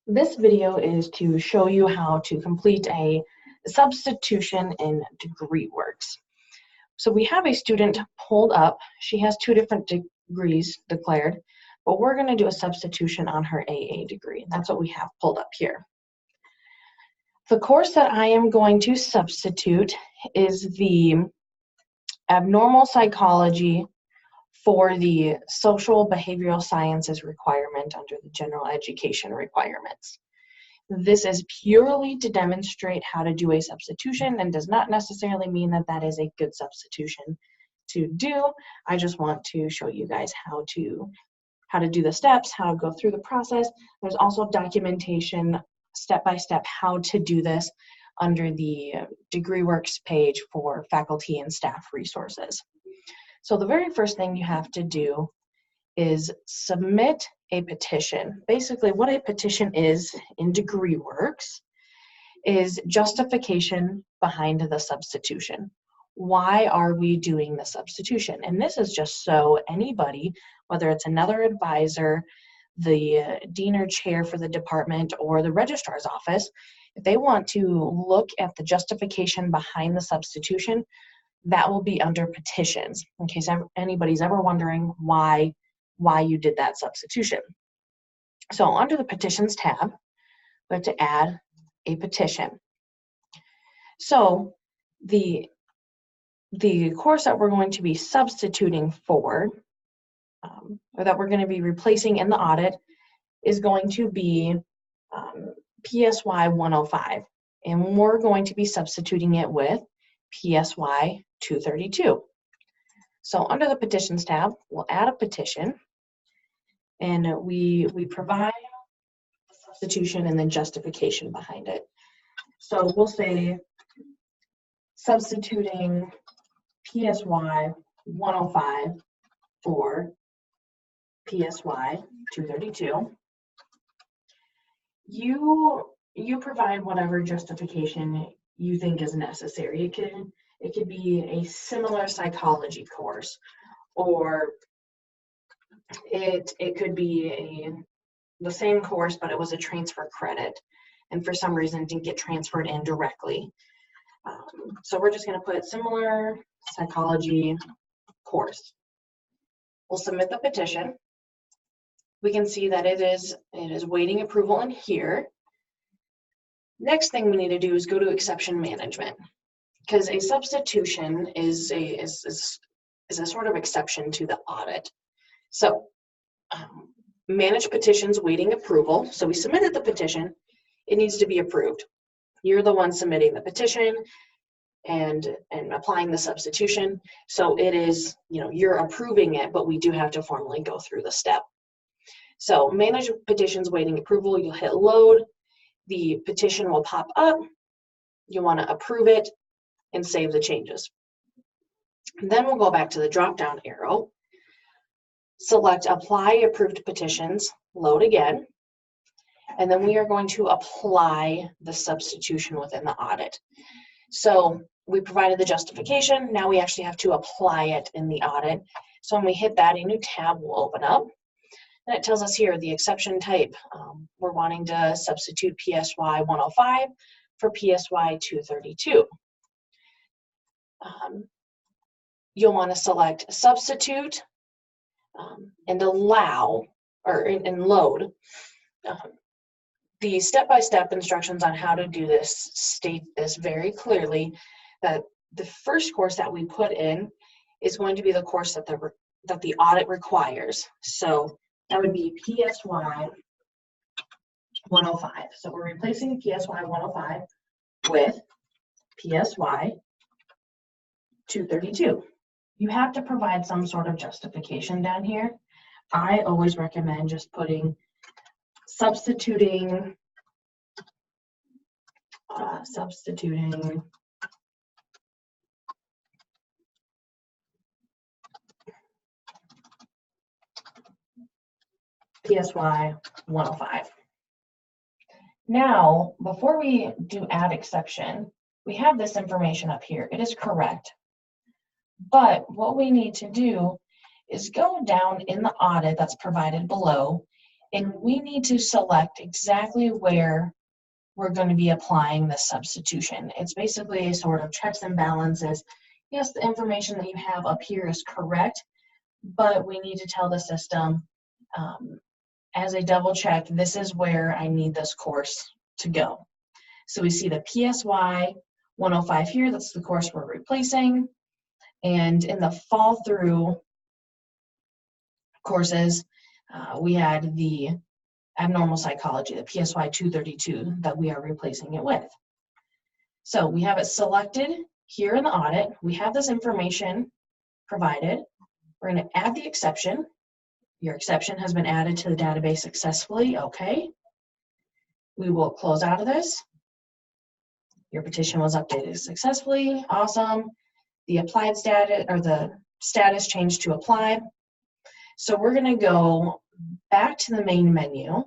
This video is to show you how to complete a substitution in DegreeWorks. So we have a student pulled up. She has 2 different degrees declared, but we're going to do a substitution on her AA degree. That's what we have pulled up here. The course that I am going to substitute is the abnormal psychology for the social behavioral sciences requirement under the general education requirements. This is purely to demonstrate how to do a substitution and does not necessarily mean that that is a good substitution to do. I just want to show you guys how to do the steps, how to go through the process. There's also documentation step-by-step how to do this under the DegreeWorks page for faculty and staff resources. So the very first thing you have to do is submit a petition. Basically, what a petition is in DegreeWorks is justification behind the substitution. Why are we doing the substitution? And this is just so anybody, whether it's another advisor, the dean or chair for the department, or the registrar's office, if they want to look at the justification behind the substitution, that will be under petitions, in case anybody's ever wondering why you did that substitution. So under the petitions tab, we have to add a petition. So the course that we're going to be substituting for, or that we're going to be replacing in the audit, is going to be PSY 105, and we're going to be substituting it with PSY 232. So under the petitions tab, we'll add a petition, and we provide the substitution and then justification behind it. So we'll say substituting PSY 105 for PSY 232. You provide whatever justification you think is necessary. It could be a similar psychology course, or it could be the same course, but it was a transfer credit, and for some reason didn't get transferred in directly. So we're just going to put similar psychology course. We'll submit the petition. We can see that it is waiting approval in here. Next thing we need to do is go to exception management, because a substitution is a sort of exception to the audit. So manage petitions waiting approval. So we submitted the petition, it needs to be approved. You're the one submitting the petition and applying the substitution. So it is, you're approving it, but we do have to formally go through the step. So manage petitions waiting approval, you'll hit load. The petition will pop up. You want to approve it and save the changes. And then we'll go back to the drop-down arrow, select apply approved petitions, load again, and then we are going to apply the substitution within the audit. So we provided the justification, now we actually have to apply it in the audit. So when we hit that, a new tab will open up, and it tells us here the exception type. We're wanting to substitute PSY 105 for PSY 232. You'll want to select substitute and allow, and load. The step-by-step instructions on how to do this state this very clearly, that the first course that we put in is going to be the course that the audit requires. So that would be PSY 105. So we're replacing PSY 105 with PSY 232. You have to provide some sort of justification down here. I always recommend just putting substituting PSY 105. Now, before we do add exception, we have this information up here. It is correct. But what we need to do is go down in the audit that's provided below And we need to select exactly where we're going to be applying the substitution. It's basically a sort of checks and balances. Yes, the information that you have up here is correct, but we need to tell the system, as a double check, this is where I need this course to go. So we see the PSY 105 here, that's the course we're replacing. And in the fall through courses, we had the abnormal psychology, the PSY 232 that we are replacing it with. So we have it selected here in the audit. We have this information provided. We're going to add the exception. Your exception has been added to the database successfully. Okay. We will close out of this. Your petition was updated successfully. Awesome. The applied status, or the status changed to applied. So we're going to go back to the main menu.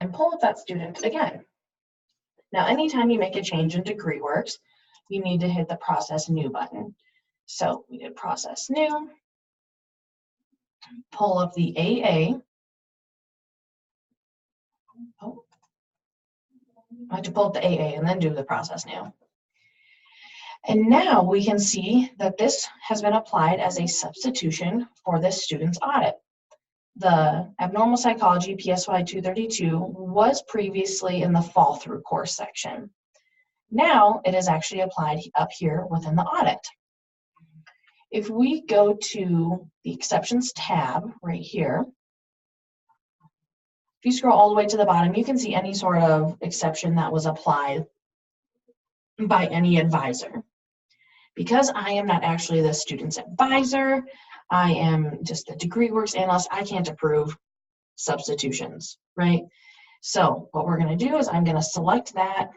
And pull up that student again. Now, anytime you make a change in DegreeWorks, you need to hit the Process New button. So we did Process New, pull up the AA. Oh, I have to pull up the AA and then do the Process New. And now we can see that this has been applied as a substitution for this student's audit. The abnormal psychology PSY 232 was previously in the fall through course section. Now it is actually applied up here within the audit. If we go to the exceptions tab right here, if you scroll all the way to the bottom, you can see any sort of exception that was applied by any advisor. Because I am not actually the student's advisor, I am just the DegreeWorks analyst, I can't approve substitutions, right? So what we're going to do is I'm going to select that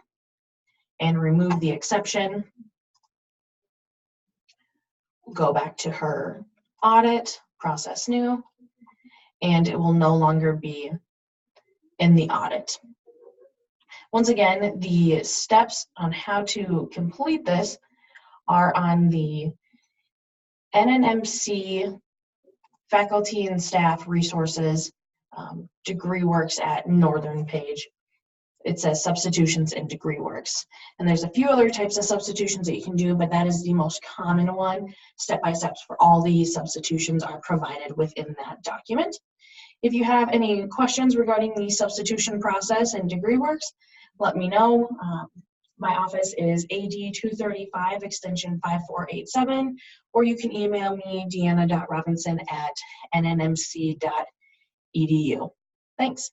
and remove the exception. Go back to her audit, Process New, and it will no longer be in the audit. Once again, the steps on how to complete this are on the NNMC Faculty and Staff Resources DegreeWorks at Northern page. It says substitutions in DegreeWorks. And there's a few other types of substitutions that you can do, but that is the most common one. Step-by-steps for all these substitutions are provided within that document. If you have any questions regarding the substitution process in DegreeWorks, let me know. My office is AD 235 extension 5487, or you can email me deanna.robinson@nnmc.edu. Thanks.